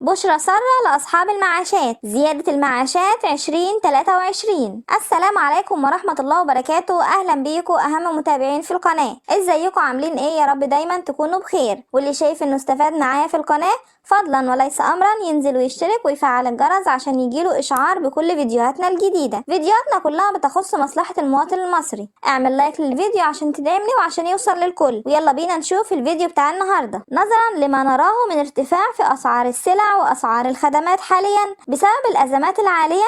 بشرى سارة لأصحاب المعاشات، زيادة المعاشات 2023. السلام عليكم ورحمة الله وبركاته. أهلا بيكم أهم متابعين في القناة. ازيكم عاملين ايه؟ يا رب دايما تكونوا بخير. واللي شايف انه استفاد معايا في القناة فضلا وليس امرا ينزل ويشترك ويفعل الجرس عشان يجيله اشعار بكل فيديوهاتنا الجديدة. فيديوهاتنا كلها بتخص مصلحة المواطن المصري. اعمل لايك للفيديو عشان تدعمني وعشان يوصل للكل. ويلا بينا نشوف الفيديو بتاع النهاردة. نظرا لما نراه من ارتفاع في اسعار السلع واسعار الخدمات حاليا بسبب الازمات العالية،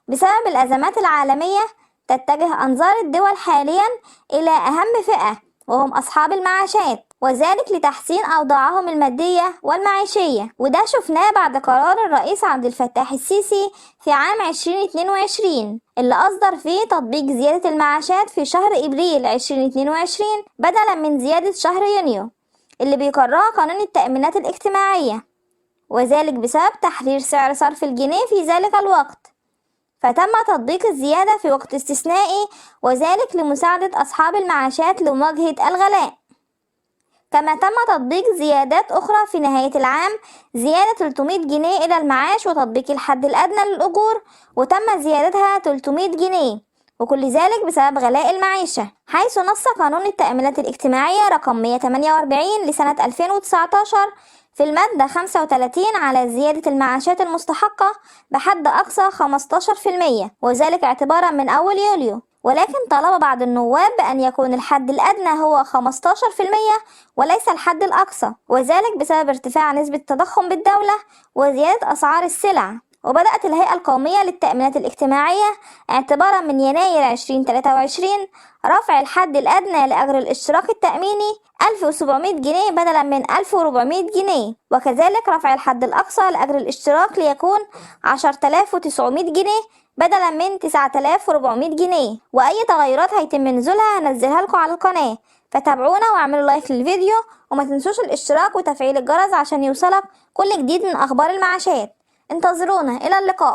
بسبب الازمات العالمية، تتجه انظار الدول حاليا الى اهم فئة وهم أصحاب المعاشات، وذلك لتحسين أوضاعهم المادية والمعيشية. وده شفناه بعد قرار الرئيس عبد الفتاح السيسي في عام 2022 اللي أصدر فيه تطبيق زيادة المعاشات في شهر إبريل 2022 بدلا من زيادة شهر يونيو اللي بيقررها قانون التأمينات الاجتماعية، وذلك بسبب تحرير سعر صرف الجنيه في ذلك الوقت. فتم تطبيق الزيادة في وقت استثنائي، وذلك لمساعدة أصحاب المعاشات لمواجهة الغلاء. كما تم تطبيق زيادات أخرى في نهاية العام، زيادة 300 جنيه إلى المعاش وتطبيق الحد الأدنى للأجور، وتم زيادتها 300 جنيه، وكل ذلك بسبب غلاء المعيشة. حيث نص قانون التأمينات الاجتماعية رقم 148 لسنة 2019 في المادة 35 على زيادة المعاشات المستحقة بحد أقصى 15%، وذلك اعتبارا من أول يوليو. ولكن طلب بعض النواب بأن يكون الحد الأدنى هو 15% وليس الحد الأقصى، وذلك بسبب ارتفاع نسبة التضخم بالدولة وزيادة أسعار السلع. وبدأت الهيئة القومية للتأمينات الاجتماعية اعتبارا من يناير 2023 رفع الحد الأدنى لأجر الاشتراك التأميني 1700 جنيه بدلا من 1400 جنيه، وكذلك رفع الحد الأقصى لأجر الاشتراك ليكون 10900 جنيه بدلا من 9400 جنيه. وأي تغيرات هيتم نزولها هنزلها لكم على القناة، فتابعونا واعملوا لايك للفيديو وما تنسوش الاشتراك وتفعيل الجرس عشان يوصلك كل جديد من أخبار المعاشات. انتظرونا، إلى اللقاء.